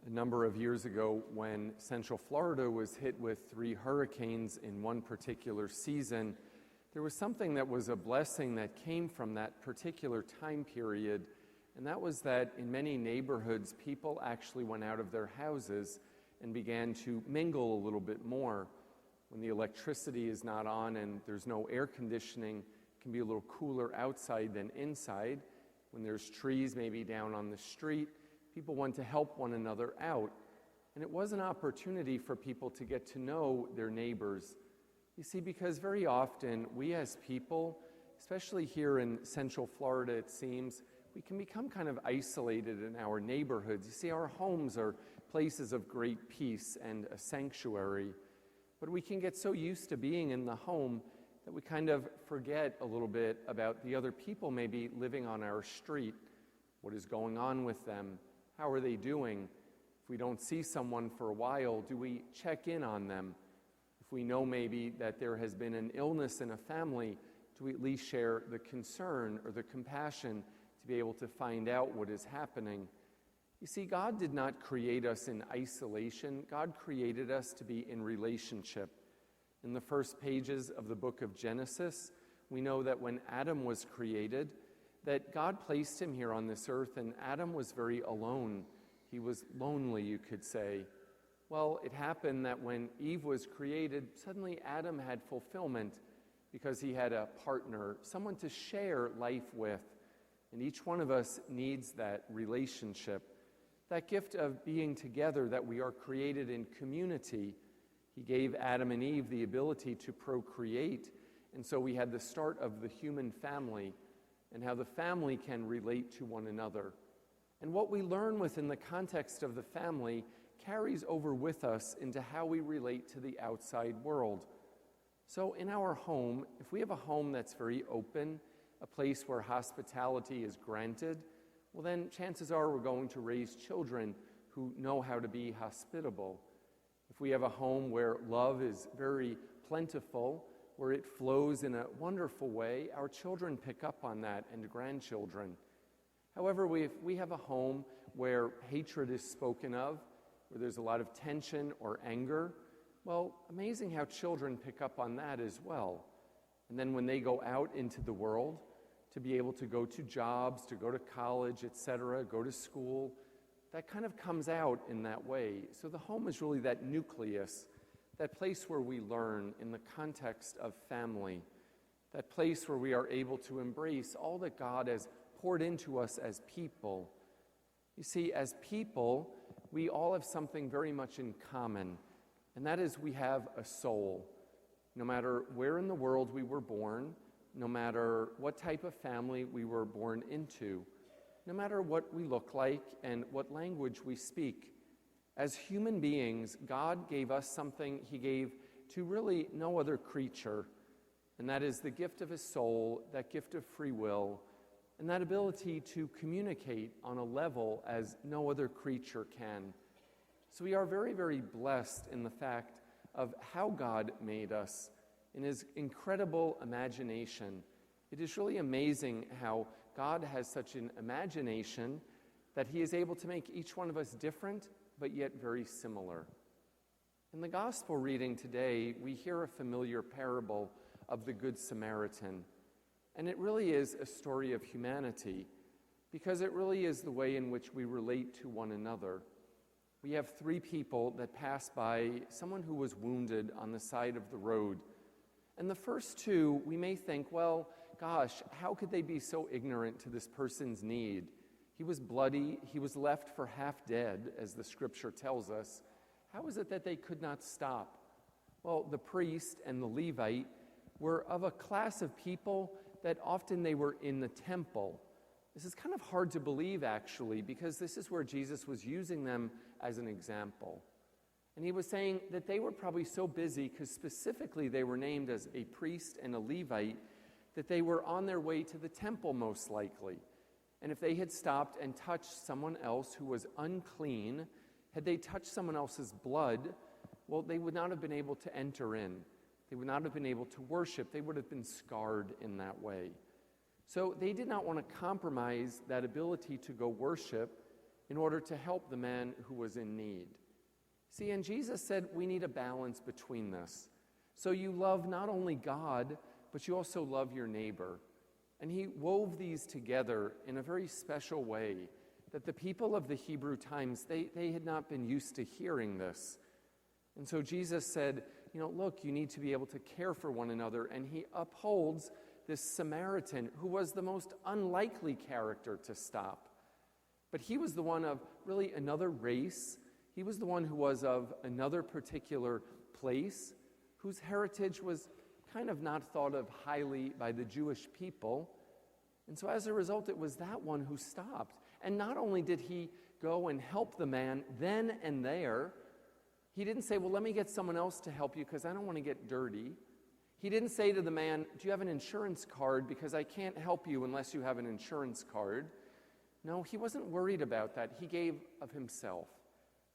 A number of years ago, when Central Florida was hit with 3 hurricanes in one particular season, there was something that was a blessing that came from that particular time period, and that was that in many neighborhoods, people actually went out of their houses and began to mingle a little bit more. When the electricity is not on and there's no air conditioning, it can be a little cooler outside than inside. When there's trees maybe down on the street, people want to help one another out. And it was an opportunity for people to get to know their neighbors. You see, because very often we as people, especially here in Central Florida, it seems, we can become kind of isolated in our neighborhoods. You see, our homes are places of great peace and a sanctuary. But we can get so used to being in the home that we kind of forget a little bit about the other people maybe living on our street. What is going on with them? How are they doing? If we don't see someone for a while, do we check in on them? If we know maybe that there has been an illness in a family, do we at least share the concern or the compassion to be able to find out what is happening? You see, God did not create us in isolation. God created us to be in relationship. In the first pages of the book of Genesis, we know that when Adam was created, that God placed him here on this earth, and Adam was very alone. He was lonely, you could say. Well, it happened that when Eve was created, suddenly Adam had fulfillment because he had a partner, someone to share life with. And each one of us needs that relationship, that gift of being together, that we are created in community. He gave Adam and Eve the ability to procreate, and so we had the start of the human family and how the family can relate to one another. And what we learn within the context of the family carries over with us into how we relate to the outside world. So in our home, if we have a home that's very open, a place where hospitality is granted, well then chances are we're going to raise children who know how to be hospitable. If we have a home where love is very plentiful, where it flows in a wonderful way, our children pick up on that, and grandchildren. However, if we have a home where hatred is spoken of, where there's a lot of tension or anger, well, amazing how children pick up on that as well. And then when they go out into the world, to be able to go to jobs, to go to college, etc., go to school, that kind of comes out in that way. So the home is really that nucleus, that place where we learn in the context of family, that place where we are able to embrace all that God has poured into us as people. You see, as people, we all have something very much in common, and that is we have a soul. No matter where in the world we were born, no matter what type of family we were born into, no matter what we look like and what language we speak, as human beings, God gave us something He gave to really no other creature, and that is the gift of His soul, that gift of free will, and that ability to communicate on a level as no other creature can. So we are very, very blessed in the fact of how God made us in His incredible imagination. It is really amazing how God has such an imagination that He is able to make each one of us different, but yet very similar. In the gospel reading today, we hear a familiar parable of the Good Samaritan. And it really is a story of humanity, because it really is the way in which we relate to one another. We have 3 people that pass by someone who was wounded on the side of the road. And the first 2, we may think, well, gosh, how could they be so ignorant to this person's need? He was bloody, he was left for half dead, as the scripture tells us. How is it that they could not stop? Well, the priest and the Levite were of a class of people that often they were in the temple. This is kind of hard to believe, actually, because this is where Jesus was using them as an example. And He was saying that they were probably so busy, because specifically they were named as a priest and a Levite, that they were on their way to the temple most likely. And if they had stopped and touched someone else who was unclean, had they touched someone else's blood, well, they would not have been able to enter in. They would not have been able to worship. They would have been scarred in that way. So they did not want to compromise that ability to go worship, in order to help the man who was in need. See, and Jesus said we need a balance between this. So you love not only God, but you also love your neighbor. And he wove these together in a very special way that the people of the Hebrew times, they had not been used to hearing this. And so Jesus said, look, you need to be able to care for one another. And he upholds this Samaritan who was the most unlikely character to stop. But he was the one of really another race. He was the one who was of another particular place, whose heritage was kind of not thought of highly by the Jewish people. And so as a result, it was that one who stopped. And not only did he go and help the man then and there, he didn't say, well, let me get someone else to help you because I don't want to get dirty. He didn't say to the man, do you have an insurance card? Because I can't help you unless you have an insurance card. No, he wasn't worried about that. He gave of himself,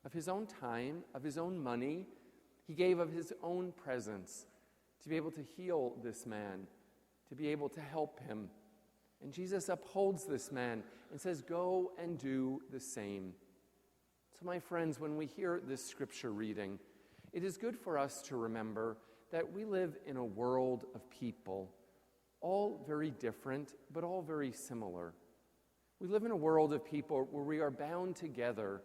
of his own time, of his own money. He gave of his own presence to be able to heal this man, to be able to help him. And Jesus upholds this man and says, go and do the same. So my friends, when we hear this scripture reading, it is good for us to remember that we live in a world of people, all very different, but all very similar. We live in a world of people where we are bound together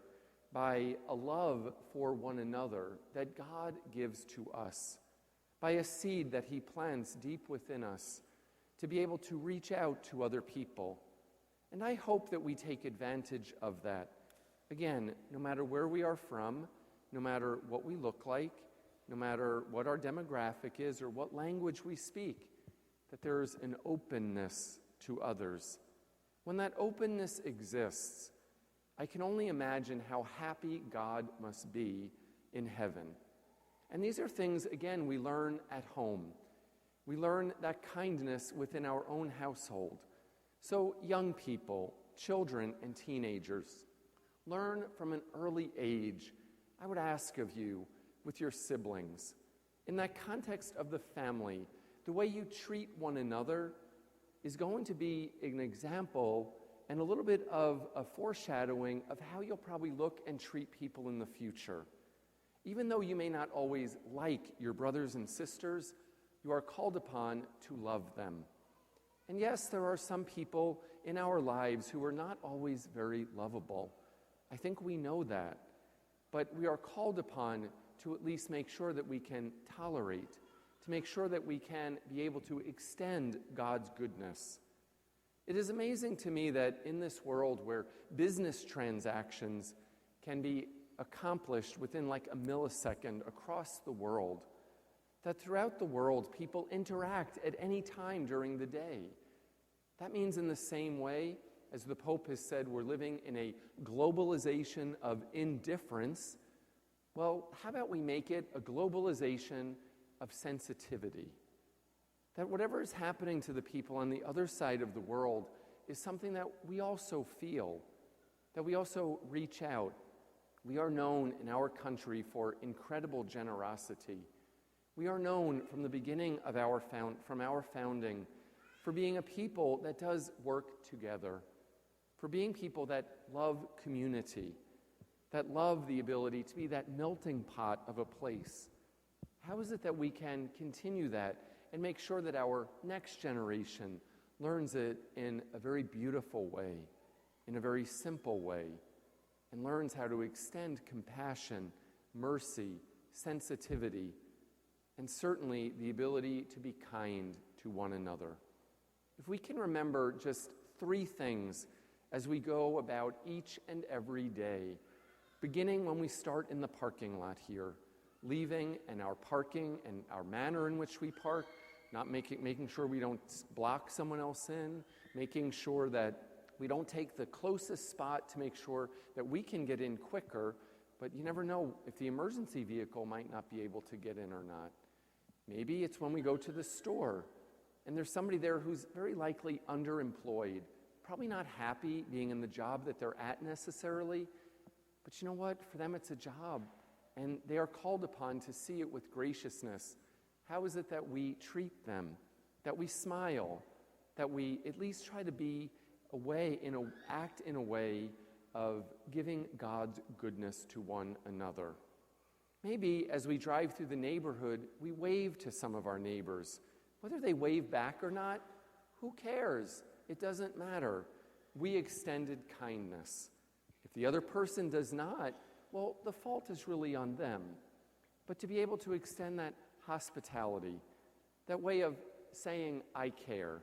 by a love for one another that God gives to us, by a seed that he plants deep within us to be able to reach out to other people. And I hope that we take advantage of that. Again, no matter where we are from, no matter what we look like, no matter what our demographic is or what language we speak, that there's an openness to others. When that openness exists, I can only imagine how happy God must be in heaven. And these are things, again, we learn at home. We learn that kindness within our own household. So young people, children, and teenagers, learn from an early age, I would ask of you, with your siblings, in that context of the family, the way you treat one another is going to be an example and a little bit of a foreshadowing of how you'll probably look and treat people in the future. Even though you may not always like your brothers and sisters, you are called upon to love them. And yes, there are some people in our lives who are not always very lovable. I think we know that. But we are called upon to at least make sure that we can tolerate, to make sure that we can be able to extend God's goodness. It is amazing to me that in this world where business transactions can be accomplished within like a millisecond across the world, that throughout the world people interact at any time during the day. That means in the same way, as the Pope has said, we're living in a globalization of indifference. Well, how about we make it a globalization of sensitivity? That whatever is happening to the people on the other side of the world is something that we also feel, that we also reach out. We are known in our country for incredible generosity. We are known from the beginning of our founding for being a people that does work together, for being people that love community, that love the ability to be that melting pot of a place. How is it that we can continue that and make sure that our next generation learns it in a very beautiful way, in a very simple way, and learns how to extend compassion, mercy, sensitivity, and certainly the ability to be kind to one another? If we can remember just 3 things as we go about each and every day, beginning when we start in the parking lot here, leaving and our parking and our manner in which we park, not making sure we don't block someone else in, making sure that we don't take the closest spot to make sure that we can get in quicker, but you never know if the emergency vehicle might not be able to get in or not. Maybe it's when we go to the store and there's somebody there who's very likely underemployed, probably not happy being in the job that they're at necessarily, but you know what? For them it's a job, and they are called upon to see it with graciousness. How is it that we treat them, that we smile, that we at least try to be act in a way of giving God's goodness to one another. Maybe as we drive through the neighborhood, we wave to some of our neighbors. Whether they wave back or not, who cares? It doesn't matter. We extended kindness. If the other person does not, well, the fault is really on them. But to be able to extend that hospitality, that way of saying, I care.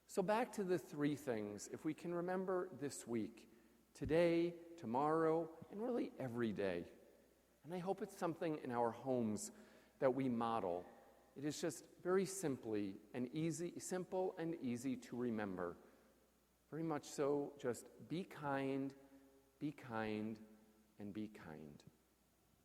So back to the three things, if we can remember this week, today, tomorrow, and really every day. And I hope it's something in our homes that we model. It is just very simple and easy to remember. Very much so, just be kind, and be kind.